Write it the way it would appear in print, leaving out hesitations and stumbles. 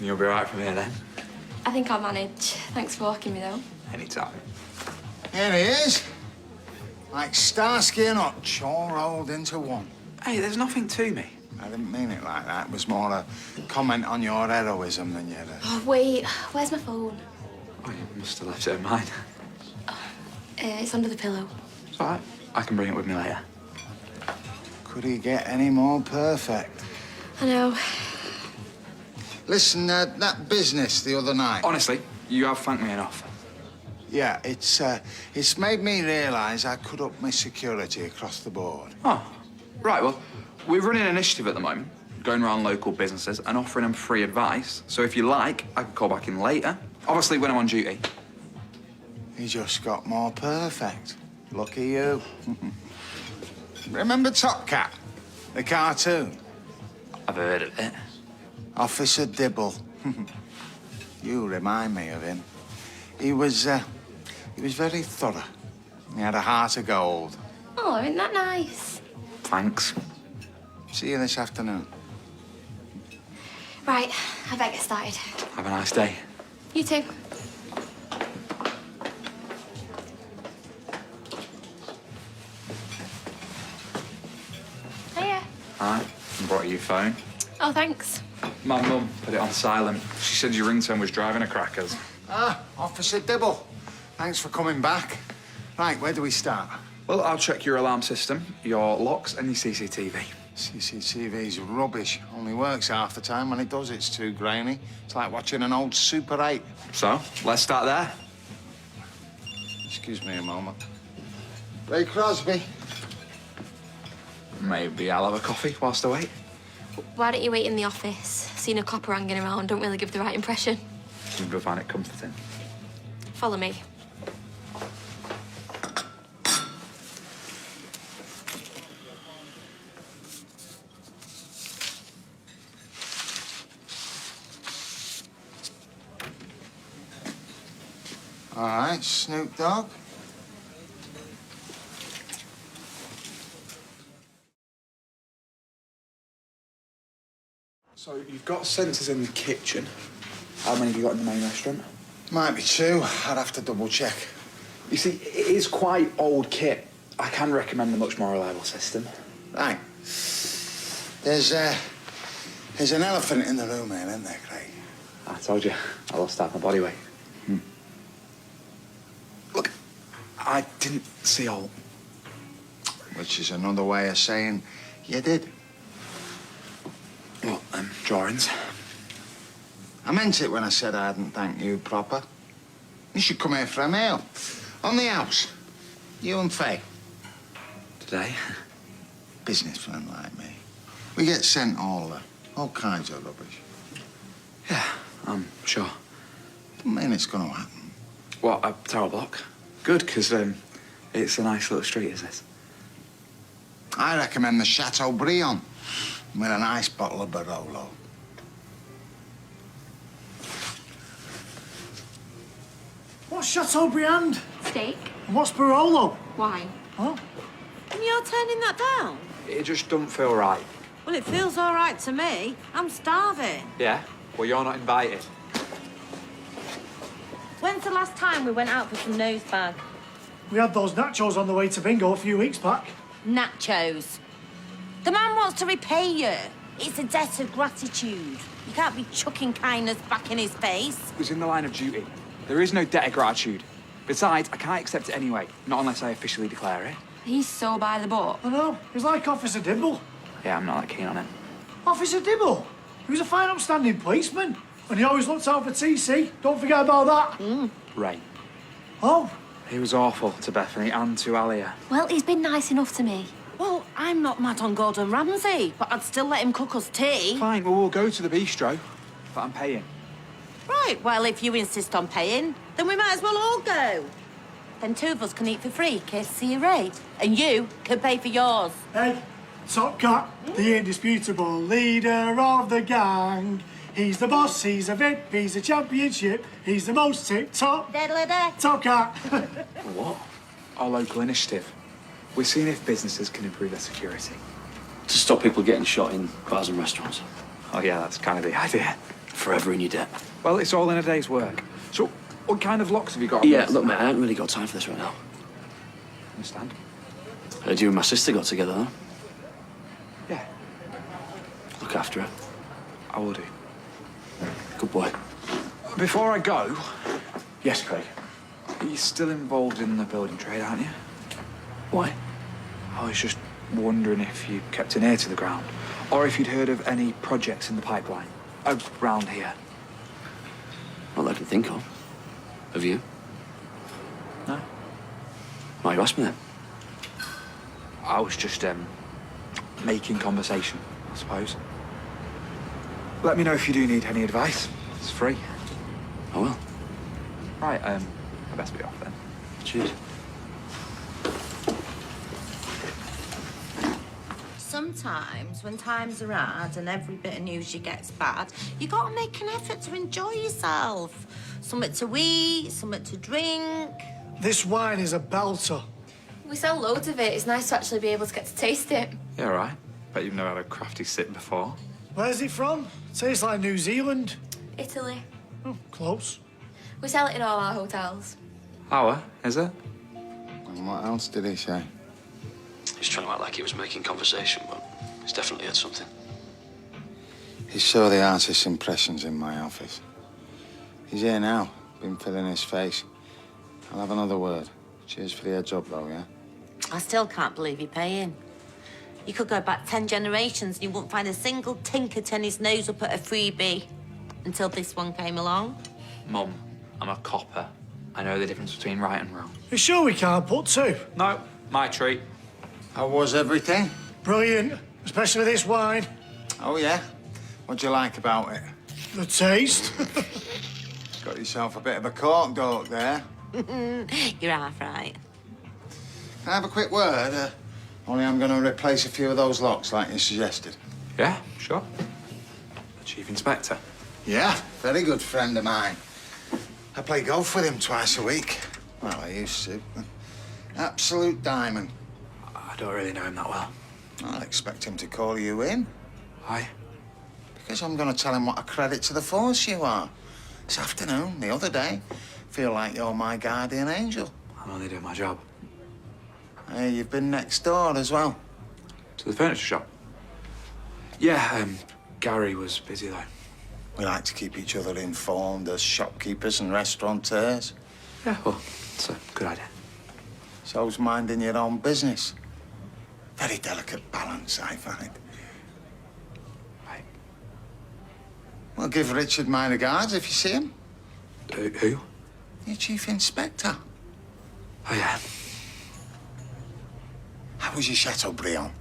You'll be right from here, then? I think I'll manage. Thanks for walking me, though. Anytime. Here he is. Like Starsky and Hutch, all rolled into one. Hey, there's nothing to me. I didn't mean it like that. It was more a comment on your heroism than your... Oh, wait. Where's my phone? Oh, you must have left it at mine. It's under the pillow. It's all right. I can bring it with me later. Could he get any more perfect? I know. Listen, that business the other night... Honestly, you have thanked me enough. Yeah, it's made me realise I could up my security across the board. Oh, right. Well, we're running an initiative at the moment, going around local businesses and offering them free advice. So if you like, I can call back in later. Obviously, when I'm on duty. He just got more perfect. Lucky you. Remember Top Cat, the cartoon? I've heard of it. Officer Dibble. You remind me of him. He was very thorough. He had a heart of gold. Oh, isn't that nice? Thanks. See you this afternoon. Right, I better get started. Have a nice day. You too. Hiya. Hi. I brought you your phone. Oh, thanks. My mum put it on silent. She said your ringtone was driving her crackers. Ah, Officer Dibble. Thanks for coming back. Right, where do we start? Well, I'll check your alarm system, your locks, and your CCTV. CCTV's rubbish. Only works half the time. When it does, it's too grainy. It's like watching an old Super 8. So, let's start there. Excuse me a moment. Ray Crosby. Maybe I'll have a coffee whilst I wait. Why don't you wait in the office? Seeing a copper hanging around don't really give the right impression. You'll find it comforting. Follow me. All right, Snoop Dogg. So, you've got sensors in the kitchen. How many have you got in the main restaurant? Might be 2. I'd have to double check. You see, it is quite old kit. I can recommend a much more reliable system. Right. There's an elephant in the room here, isn't there, Craig? I told you, I lost half my body weight. Look, I didn't see all. Which is another way of saying you did. What, drawings? I meant it when I said I hadn't thanked you proper. You should come here for a meal. On the house. You and Faye. Today? Businessmen like me. We get sent all kinds of rubbish. Yeah, I'm sure. Doesn't mean it's going to happen. What, a tower block? Good, because it's a nice little street, is this? I recommend the Chateaubriand with a nice bottle of Barolo. What's Chateaubriand? Steak. And what's Barolo? Wine. Huh? And you're turning that down? It just don't feel right. Well, it feels all right to me. I'm starving. Yeah? Well, you're not invited. When's the last time we went out for some nose bag? We had those nachos on the way to bingo a few weeks back. Nachos. The man wants to repay you. It's a debt of gratitude. You can't be chucking kindness back in his face. It was in the line of duty. There is no debt of gratitude. Besides, I can't accept it anyway, not unless I officially declare it. He's so by the book. I know. He's like Officer Dibble. Yeah, I'm not that keen on it. Officer Dibble? He was a fine, upstanding policeman. And he always looked out for TC. Don't forget about that. Ray. Oh, He was awful to Bethany and to Alia. Well, he's been nice enough to me. Well, I'm not mad on Gordon Ramsay, but I'd still let him cook us tea. Fine, well, we'll go to the bistro, but I'm paying. Right, well, if you insist on paying, then we might as well all go. Then 2 of us can eat for free, courtesy of Ray. And you can pay for yours. hey, Top Cat, the indisputable leader of the gang. He's the boss, he's a VIP, he's a championship, he's the most tip-top. Da-da-da. Top Cat. What? Our local initiative. We're seeing if businesses can improve their security. To stop people getting shot in bars and restaurants. Oh, yeah, that's kind of the idea. forever in your debt. Well, it's all in a day's work. So, what kind of locks have you got? Yeah, look, mate, I haven't really got time for this right now. Understand? Heard you and my sister got together, huh? Yeah, Look after her. I will do. Good boy. Before I go, Yes, Craig. you're still involved in the building trade, aren't you? Why? I was just wondering if you kept an ear to the ground, or if you'd heard of any projects in the pipeline around here. Not that I can think of. Have you? No? Why you asked me then? I was just making conversation, I suppose. Let me know if you do need any advice. It's free. Oh, well. Right, I best be off then. Cheers. Sometimes, when times are hard and every bit of news you get's bad, you got to make an effort to enjoy yourself. Something to eat, something to drink. This wine is a belter. We sell loads of it. It's nice to actually be able to get to taste it. Yeah, right. Bet you've never had a crafty sip before. Where's it from? Tastes like New Zealand. Italy. Oh, close. We sell it in all our hotels. Our, is it? And what else did he say? He's trying to act like he was making conversation, but he's definitely had something. He saw the artist's impressions in my office. He's here now. Been filling his face. I'll have another word. Cheers for the heads up, though, yeah? I still can't believe you're paying. You could go back 10 generations and you wouldn't find a single tinker turn his nose up at a freebie until this one came along. Mum, I'm a copper. I know the difference between right and wrong. You sure we can't put two? No, my treat. How was everything? Brilliant, especially this wine. Oh, yeah? What'd you like about it? The taste. Got yourself a bit of a cork dog there. You're half right. Can I have a quick word? Only I'm going to replace a few of those locks like you suggested. Yeah, sure. The Chief Inspector. Yeah, very good friend of mine. I play golf with him twice a week. Well, I used to. Absolute diamond. I don't really know him that well. I'll expect him to call you in. Why? Because I'm going to tell him what a credit to the force you are. This afternoon, the other day. Feel like you're my guardian angel. I'm only doing my job. Hey, you've been next door as well. To the furniture shop? Yeah, Gary was busy though. We like to keep each other informed as shopkeepers and restaurateurs. Yeah, well, it's a good idea. So's minding your own business. Very delicate balance, I find. Right. Well, give Richard my regards if you see him. Who? Your chief inspector. Oh, yeah. How was your Chateaubriand?